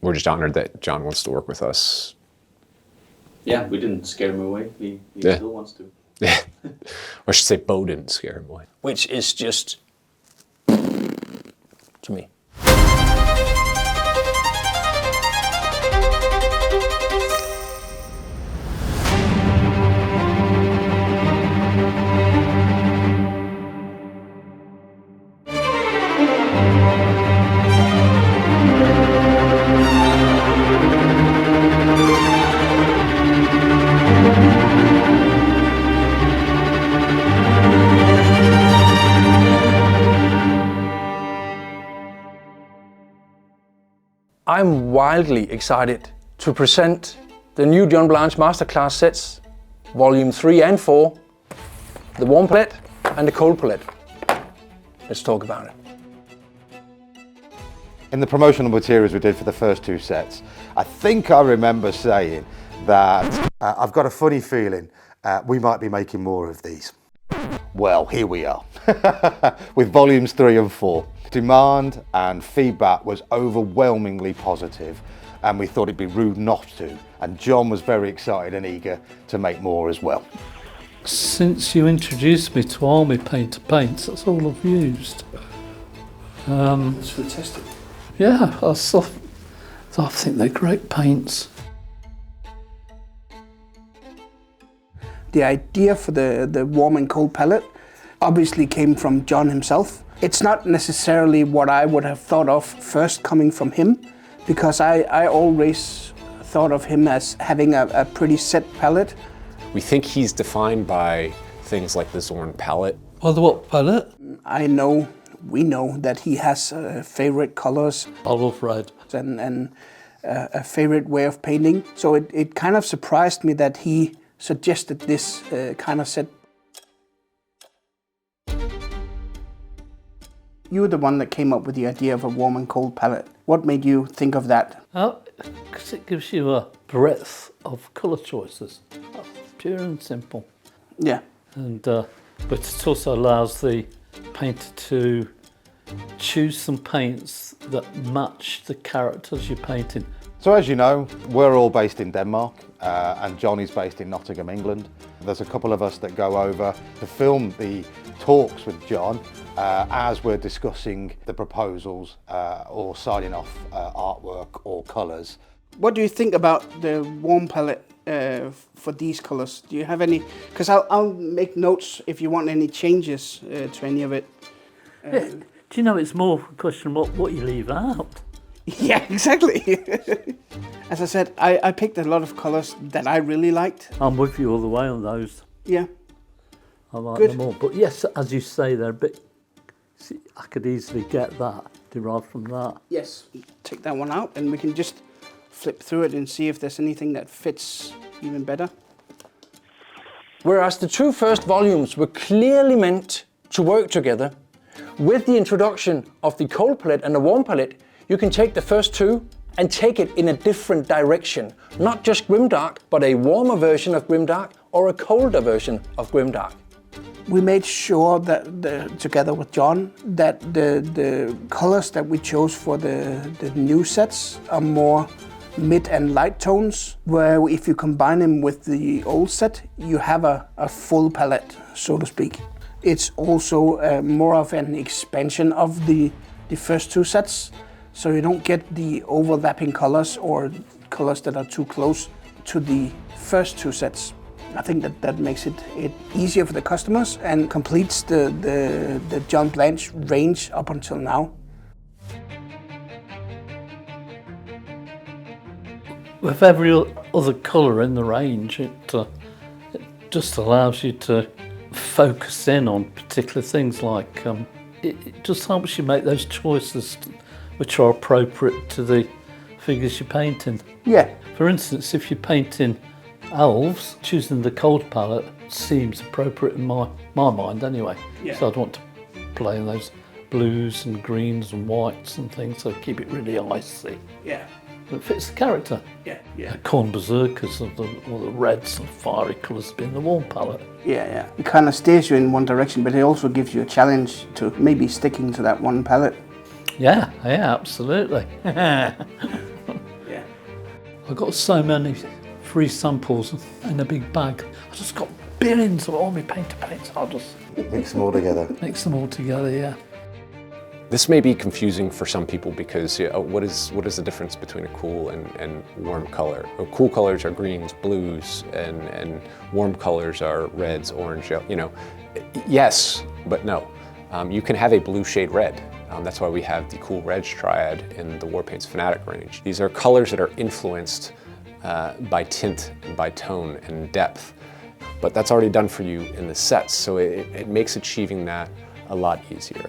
We're just honored that John wants to work with us. Yeah, we didn't scare him away. He still wants to. Yeah. Or I should say Bo didn't scare him away. Which is just to me. I'm wildly excited to present the new John Blanche Masterclass sets, Volume 3 and 4, the warm palette and the cold palette. Let's talk about it. In the promotional materials we did for the first two sets, I think I remember saying that I've got a funny feeling we might be making more of these. Well, here we are, with Volumes 3 and 4. Demand and feedback was overwhelmingly positive, and we thought it'd be rude not to. And John was very excited and eager to make more as well. Since you introduced me to Army Painter paints, that's all I've used. That's fantastic. Yeah, I think they're great paints. The idea for the warm and cold palette obviously came from John himself. It's not necessarily what I would have thought of first coming from him, because I always thought of him as having a pretty set palette. We think he's defined by things like the Zorn palette. By the what palette? We know that he has favorite colors. I love red. And a favorite way of painting. So it kind of surprised me that he suggested this kind of set. You were the one that came up with the idea of a warm and cold palette. What made you think of that? Because it gives you a breadth of colour choices. Pure and simple. Yeah. And but it also allows the painter to choose some paints that match the characters you're painting. So as you know, we're all based in Denmark, and John is based in Nottingham, England. There's a couple of us that go over to film the talks with John as we're discussing the proposals or signing off artwork or colours. What do you think about the warm palette for these colours? Do you have any? Because I'll make notes if you want any changes to any of it. Yeah. Do you know it's more a question of what you leave out? Yeah, exactly. As I said, I picked a lot of colours that I really liked. I'm with you all the way on those. Yeah. I like Good. them all. But yes, as you say, they're a bit... See, I could easily get that, derived from that. Yes. Take that one out and we can just flip through it and see if there's anything that fits even better. Whereas the two first volumes were clearly meant to work together, with the introduction of the cold palette and the warm palette, you can take the first two and take it in a different direction. Not just Grimdark, but a warmer version of Grimdark or a colder version of Grimdark. We made sure that, together with John, that the colors that we chose for the new sets are more mid and light tones, where if you combine them with the old set, you have a full palette, so to speak. It's also more of an expansion of the first two sets, so you don't get the overlapping colors or colors that are too close to the first two sets. I think that makes it easier for the customers and completes the John Blanche range up until now. With every other colour in the range, it just allows you to focus in on particular things, like it just helps you make those choices which are appropriate to the figures you're painting. Yeah. For instance, if you're painting elves, choosing the cold palette seems appropriate in my mind anyway. Yeah. So I'd want to play in those blues and greens and whites and things, so keep it really icy. Yeah. It fits the character. Yeah. Yeah. Corn berserkers or the reds and fiery colours being the warm palette. Yeah, yeah. It kind of steers you in one direction, but it also gives you a challenge to maybe sticking to that one palette. Yeah, absolutely. I got so many free samples in a big bag. I just got billions of all my painter paints. I'll just Mix them all together. mix them all together, yeah. This may be confusing for some people because what is the difference between a cool and warm color? Cool colors are greens, blues, and warm colors are reds, orange, yes, but no. You can have a blue shade red. That's why we have the Cool Reds triad in the Warpaints Fanatic range. These are colors that are influenced by tint and by tone and depth, but that's already done for you in the sets, so it makes achieving that a lot easier.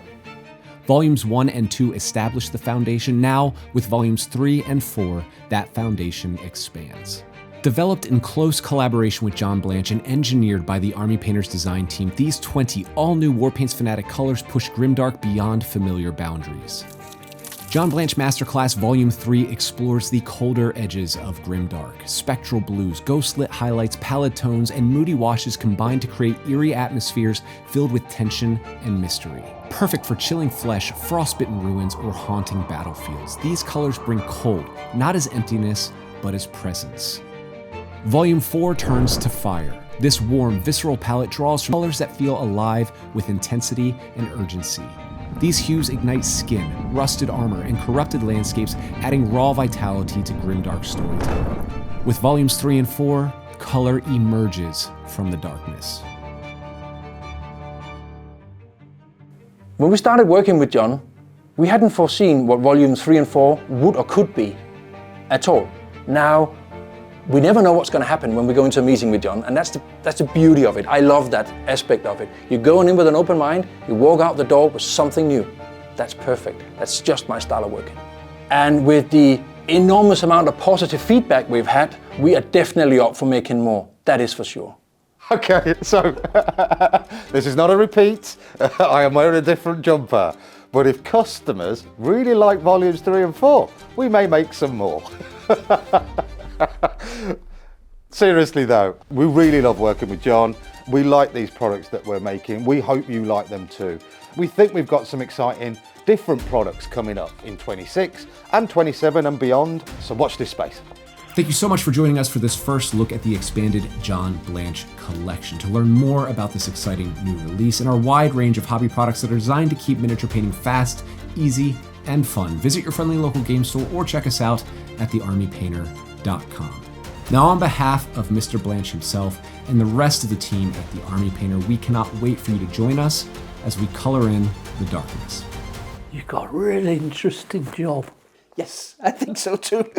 Volumes 1 and 2 establish the foundation. Now, with Volumes 3 and 4, that foundation expands. Developed in close collaboration with John Blanche and engineered by the Army Painters design team, these 20 all-new Warpaints Fanatic colors push Grimdark beyond familiar boundaries. John Blanche Masterclass Volume 3 explores the colder edges of Grimdark. Spectral blues, ghost-lit highlights, pallid tones, and moody washes combine to create eerie atmospheres filled with tension and mystery. Perfect for chilling flesh, frostbitten ruins, or haunting battlefields. These colors bring cold, not as emptiness, but as presence. Volume 4 turns to fire. This warm, visceral palette draws from colors that feel alive with intensity and urgency. These hues ignite skin, rusted armor, and corrupted landscapes, adding raw vitality to Grimdark storytelling. With Volumes 3 and 4, color emerges from the darkness. When we started working with John, we hadn't foreseen what Volumes 3 and 4 would or could be at all. Now, we never know what's going to happen when we go into a meeting with John, and that's the beauty of it. I love that aspect of it. You go in with an open mind, you walk out the door with something new. That's perfect. That's just my style of working. And with the enormous amount of positive feedback we've had, we are definitely up for making more. That is for sure. Okay, so this is not a repeat. I am wearing a different jumper. But if customers really like Volumes 3 and 4, we may make some more. Seriously though, we really love working with John. We like these products that we're making. We hope you like them too. We think we've got some exciting different products coming up in 26 and 27 and beyond, so watch this space. Thank you so much for joining us for this first look at the expanded John Blanche collection. To learn more about this exciting new release and our wide range of hobby products that are designed to keep miniature painting fast, easy, and fun, visit your friendly local game store or check us out at thearmypainter.com. Now, on behalf of Mr. Blanche himself and the rest of the team at The Army Painter, we cannot wait for you to join us as we color in the darkness. You've got a really interesting job. Yes, I think so too.